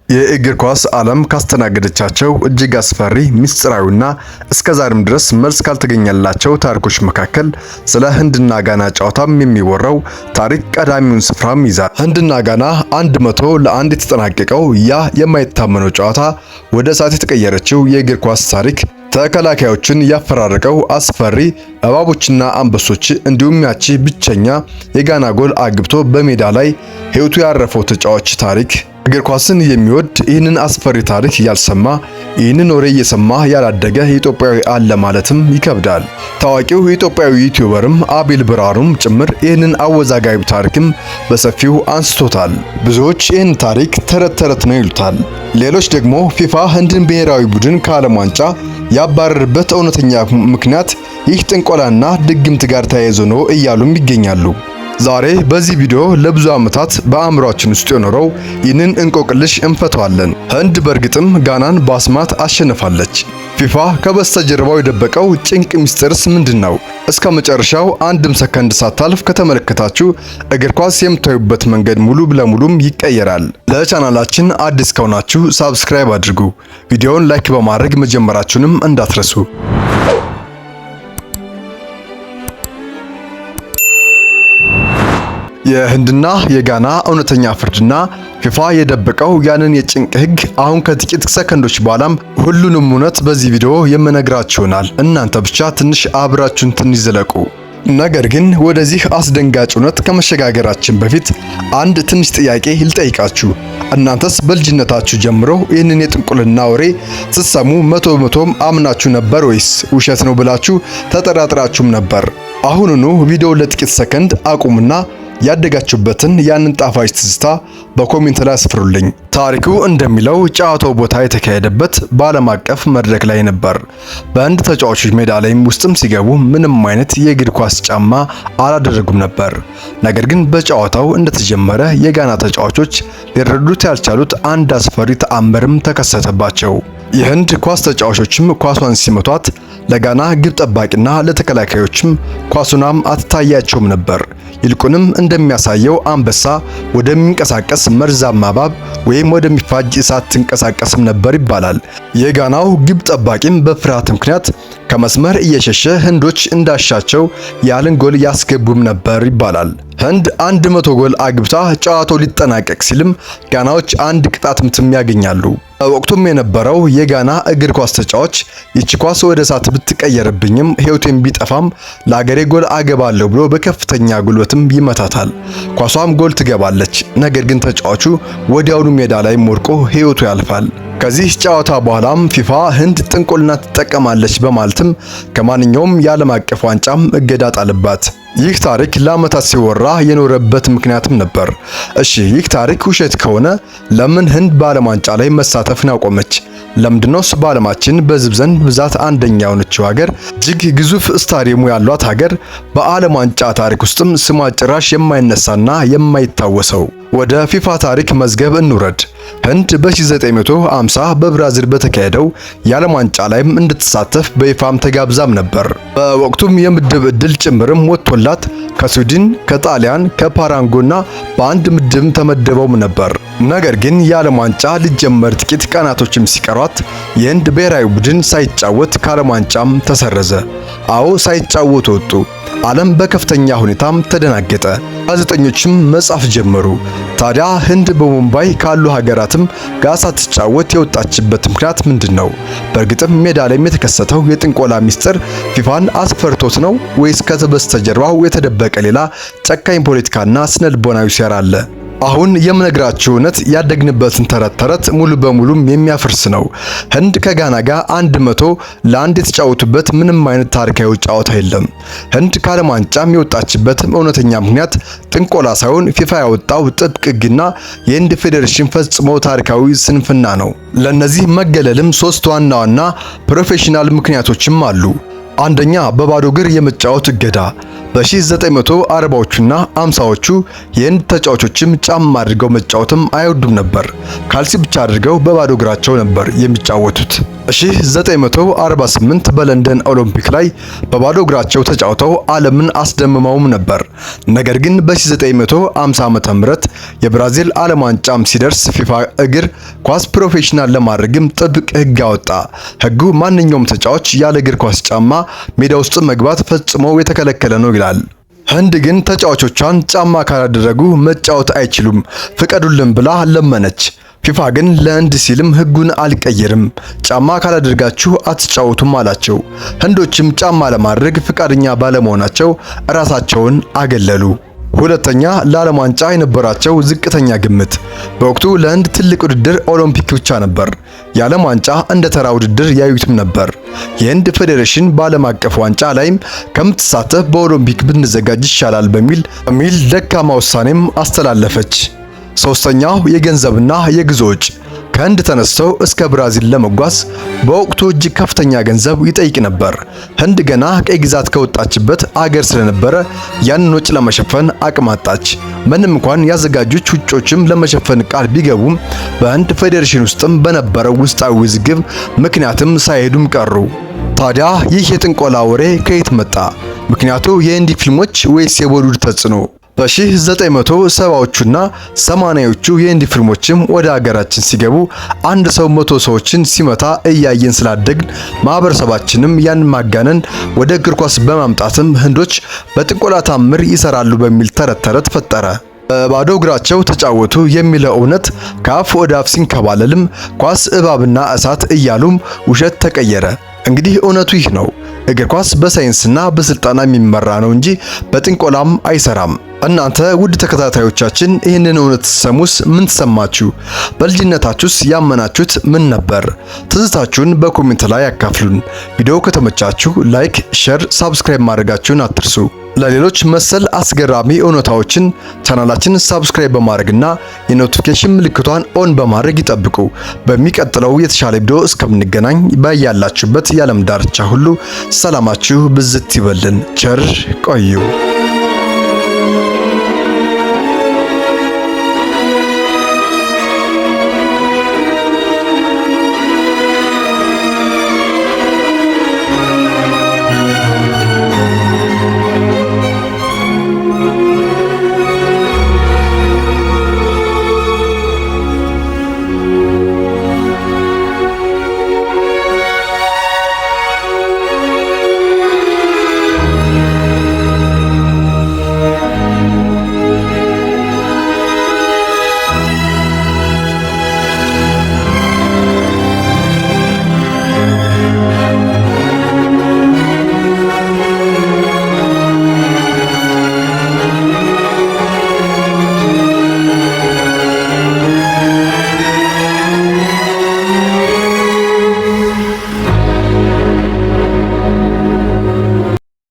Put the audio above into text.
የእግር ኳስ ዓለም ካስተናገደቻቸው እጅግ አስፈሪ ምስጢራዊና እስከዛሬም ድረስ መልስ ካልተገኘላቸው ታሪኮች መካከል ስለ ህንድና ጋና ጨዋታም የሚወራው ታሪክ ቀዳሚውን ስፍራም ይዛል። ህንድና ጋና 100-1 የተጠናቀቀው ያ የማይታመነው ጨዋታ ወደ እሳት የተቀየረችው የእግር ኳስ ታሪክ ተከላካዮችን ያፈራረቀው አስፈሪ እባቦችና አንበሶች እንዲሁም ያቺ ብቸኛ የጋና ጎል አግብቶ በሜዳ ላይ ህይወቱ ያረፈው ተጫዋች ታሪክ። እግር ኳስን የሚወድ ይህንን አስፈሪ ታሪክ ያልሰማ ይህንን ወሬ እየሰማ ያላደገ ኢትዮጵያዊ አለ ማለትም ይከብዳል። ታዋቂው ኢትዮጵያዊ ዩቲዩበርም አቤል ብርሃኑም ጭምር ይህንን አወዛጋቢ ታሪክም በሰፊው አንስቶታል። ብዙዎች ይህን ታሪክ ተረት ተረት ነው ይሉታል። ሌሎች ደግሞ ፊፋ ህንድን ብሔራዊ ቡድን ከዓለም ዋንጫ ያባረረበት እውነተኛ ምክንያት ይህ ጥንቆላና ድግምት ጋር ተያይዞ ነው እያሉም ይገኛሉ። ዛሬ በዚህ ቪዲዮ ለብዙ ዓመታት በአእምሯችን ውስጥ የኖረው ይህንን እንቆቅልሽ እንፈተዋለን። ህንድ በእርግጥም ጋናን በአስማት አሸንፋለች። ፊፋ ከበስተጀርባው የደበቀው ጭንቅ ሚስጥርስ ምንድነው? እስከ መጨረሻው አንድም ሰከንድ ሳታልፍ ከተመለከታችሁ እግር ኳስ የምታዩበት መንገድ ሙሉ ለሙሉም ይቀየራል። ለቻናላችን አዲስ ከሆናችሁ ሳብስክራይብ አድርጉ። ቪዲዮውን ላይክ በማድረግ መጀመራችሁንም እንዳትረሱ። የህንድና የጋና እውነተኛ ፍርድና ፊፋ የደበቀው ያንን የጭንቅ ህግ አሁን ከጥቂት ሰከንዶች በኋላም ሁሉንም እውነት በዚህ ቪዲዮ የምነግራችሁ ይሆናል። እናንተ ብቻ ትንሽ አብራችሁን ትንሽ ዘለቁ። ነገር ግን ወደዚህ አስደንጋጭ እውነት ከመሸጋገራችን በፊት አንድ ትንሽ ጥያቄ ልጠይቃችሁ። እናንተስ በልጅነታችሁ ጀምሮ ይህንን የጥንቁልና ወሬ ስትሰሙ 100% አምናችሁ ነበር ወይስ ውሸት ነው ብላችሁ ተጠራጥራችሁም ነበር? አሁኑኑ ቪዲዮ ለጥቂት ሰከንድ አቁሙና ያደጋችሁበትን ያንን ጣፋጭ ትዝታ በኮሜንት ላይ አስፍሩልኝ። ታሪኩ እንደሚለው ጨዋታው ቦታ የተካሄደበት በዓለም አቀፍ መድረክ ላይ ነበር። በህንድ ተጫዋቾች ሜዳ ላይም ውስጥም ሲገቡ ምንም አይነት የእግር ኳስ ጫማ አላደረጉም ነበር። ነገር ግን በጨዋታው እንደተጀመረ የጋና ተጫዋቾች ሊረዱት ያልቻሉት አንድ አስፈሪ ተአምርም ተከሰተባቸው። የህንድ ኳስ ተጫዋቾችም ኳሷን ሲመቷት ለጋና ግብ ጠባቂና ለተከላካዮችም ኳሱናም አትታያቸውም ነበር። ይልቁንም እንደሚያሳየው አንበሳ ወደሚንቀሳቀስ መርዛማ እባብ ወይም ወደሚፋጅ እሳት ትንቀሳቀስም ነበር ይባላል። የጋናው ግብ ጠባቂም በፍርሃት ምክንያት ከመስመር እየሸሸ ህንዶች እንዳሻቸው ያልን ጎል ያስገቡም ነበር ይባላል። ህንድ 100 ጎል አግብታ ጨዋታው ሊጠናቀቅ ሲልም ጋናዎች አንድ ቅጣት ምትም ያገኛሉ። በወቅቱም የነበረው የጋና እግር ኳስ ተጫዋች ይቺ ኳስ ወደ እሳት ብትቀየርብኝም ህይወቴን ቢጠፋም ለአገሬ ጎል አገባለሁ ብሎ በከፍተኛ ጉልበትም ይመታታል። ኳሷም ጎል ትገባለች። ነገር ግን ተጫዋቹ ወዲያውኑ ሜዳ ላይ ወድቆ ህይወቱ ያልፋል። ከዚህ ጨዋታ በኋላም ፊፋ ህንድ ጥንቁልና ትጠቀማለች በማለትም ከማንኛውም የዓለም አቀፍ ዋንጫም እገዳ ጣለባት። ይህ ታሪክ ለዓመታት ሲወራ የኖረበት ምክንያትም ነበር። እሺ ይህ ታሪክ ውሸት ከሆነ ለምን ህንድ በዓለም ዋንጫ ላይ መሳተፍን አቆመች? ለምንድነውስ በዓለማችን በህዝብ ዘንድ ብዛት አንደኛ የሆነችው ሀገር፣ እጅግ ግዙፍ ስታዲየሙ ያሏት ሀገር በዓለም ዋንጫ ታሪክ ውስጥም ስሟ ጭራሽ የማይነሳና የማይታወሰው? ወደ ፊፋ ታሪክ መዝገብ እንውረድ። ህንድ በ1950 በብራዚል በተካሄደው የዓለም ዋንጫ ላይም እንድትሳተፍ በይፋም ተጋብዛም ነበር። በወቅቱም የምድብ ዕድል ጭምርም ወጥቶላት ከስዊድን፣ ከጣሊያን፣ ከፓራጓይና በአንድ ምድብ ተመደበውም ነበር። ነገር ግን የዓለም ዋንጫ ሊጀመር ጥቂት ቀናቶችም ሲቀሯት የህንድ ብሔራዊ ቡድን ሳይጫወት ከዓለም ዋንጫም ተሰረዘ። አዎ ሳይጫወቱ ወጡ። ዓለም በከፍተኛ ሁኔታም ተደናገጠ። ጋዜጠኞችም መጻፍ ጀመሩ። ታዲያ ህንድ በሙምባይ ካሉ ሀገራትም ጋር ሳትጫወት የወጣችበት ምክንያት ምንድነው? በእርግጥም ሜዳ ላይ የተከሰተው የጥንቆላ ሚስጥር ፊፋን አስፈርቶት ነው ወይስ ከበስተጀርባው የተደበቀ ሌላ ጨካኝ ፖለቲካና ስነልቦናዊ ሴራ አለ? አሁን የምነግራችሁ እውነት ያደግንበትን ተረት ተረት ሙሉ በሙሉም የሚያፈርስ ነው። ህንድ ከጋና ጋር 100-1 የተጫወቱበት ምንም አይነት ታሪካዊ ጨዋታ የለም። ህንድ ከዓለም ዋንጫም የወጣችበት እውነተኛ ምክንያት ጥንቆላ ሳይሆን ፊፋ ያወጣው ጥብቅ ህግና የህንድ ፌዴሬሽን ፈጽሞ ታሪካዊ ስንፍና ነው። ለነዚህ መገለልም 3 ዋና ዋና ፕሮፌሽናል ምክንያቶችም አሉ። አንደኛ በባዶ እግር የመጫወት እገዳ። በ1940ዎቹና 50ዎቹ የህንድ ተጫዋቾችም ጫማ አድርገው መጫወትም አይወዱም ነበር። ካልሲ ብቻ አድርገው በባዶ እግራቸው ነበር የሚጫወቱት። 1948 በለንደን ኦሎምፒክ ላይ በባዶ እግራቸው ተጫውተው ዓለምን አስደምመውም ነበር። ነገር ግን በ1950 ዓመተ ምህረት የብራዚል ዓለም ዋንጫም ሲደርስ ፊፋ እግር ኳስ ፕሮፌሽናል ለማድረግም ጥብቅ ሕግ አወጣ። ሕጉ ማንኛውም ተጫዋች ያለ እግር ኳስ ጫማ ሜዳ ውስጥ መግባት ፈጽሞ የተከለከለ ነው ይላል። ህንድ ግን ተጫዋቾቿን ጫማ ካላደረጉ መጫወት አይችሉም ፍቀዱልን ብላ ለመነች። ፊፋ ግን ለህንድ ሲልም ህጉን አልቀየርም፣ ጫማ ካላደረጋችሁ አትጫወቱም አላቸው። ህንዶችም ጫማ ለማድረግ ፍቃደኛ ባለመሆናቸው ራሳቸውን አገለሉ። ሁለተኛ ለዓለም ዋንጫ የነበራቸው ዝቅተኛ ግምት። በወቅቱ ለህንድ ትልቅ ውድድር ኦሎምፒክ ብቻ ነበር። የዓለም ዋንጫ እንደ ተራ ውድድር ያዩትም ነበር። የህንድ ፌዴሬሽን በዓለም አቀፍ ዋንጫ ላይም ከምትሳተፍ በኦሎምፒክ ብንዘጋጅ ይሻላል በሚል ደካማ ውሳኔም አስተላለፈች። ሶስተኛው የገንዘብና የጉዞ ወጪ። ከህንድ ተነስተው እስከ ብራዚል ለመጓዝ በወቅቱ እጅግ ከፍተኛ ገንዘብ ይጠይቅ ነበር። ህንድ ገና ቀይ ግዛት ከወጣችበት አገር ስለነበረ ያንን ወጪ ለመሸፈን አቅም አጣች። ምንም እንኳን ያዘጋጁት ውጮችም ለመሸፈን ቃል ቢገቡም በህንድ ፌዴሬሽን ውስጥም በነበረው ውስጣዊ ውዝግብ ምክንያትም ሳይሄዱም ቀሩ። ታዲያ ይህ የጥንቆላ ወሬ ከየት መጣ? ምክንያቱ የህንዲ ፊልሞች ወይስ የቦሊውድ ተጽዕኖ? በ1970ዎቹና 80ዎቹ የህንዲ ፊልሞችም ወደ ሀገራችን ሲገቡ አንድ ሰው 100 ሰዎችን ሲመታ እያየን ስላደግን ማህበረሰባችንም ያን ማጋነን ወደ እግር ኳስ በማምጣትም ህንዶች በጥንቆላ ታምር ይሰራሉ በሚል ተረት ፈጠረ። በባዶ እግራቸው ተጫወቱ የሚለው እውነት ከአፍ ወደ አፍ ሲንከባለልም ኳስ እባብና እሳት እያሉም ውሸት ተቀየረ። እንግዲህ እውነቱ ይህ ነው። እግር ኳስ በሳይንስና በስልጠና የሚመራ ነው እንጂ በጥንቆላም አይሰራም። እናንተ ውድ ተከታታዮቻችን ይህንን እውነት ሰሙስ ምን ተሰማችሁ? በልጅነታችሁስ ያመናችሁት ምን ነበር? ትዝታችሁን በኮሜንት ላይ ያካፍሉን። ቪዲዮው ከተመቻችሁ ላይክ፣ ሼር፣ ሳብስክራይብ ማድረጋችሁን አትርሱ። ለሌሎች መሰል አስገራሚ እውነታዎችን ቻናላችንን ሳብስክራይብ በማድረግና የኖቲፊኬሽን ምልክቷን ኦን በማድረግ ይጠብቁ። በሚቀጥለው የተሻለ ቪዲዮ እስከምንገናኝ በያላችሁበት የዓለም ዳርቻ ሁሉ ሰላማችሁ ብዝት ይበልን። ቸር ቆዩ።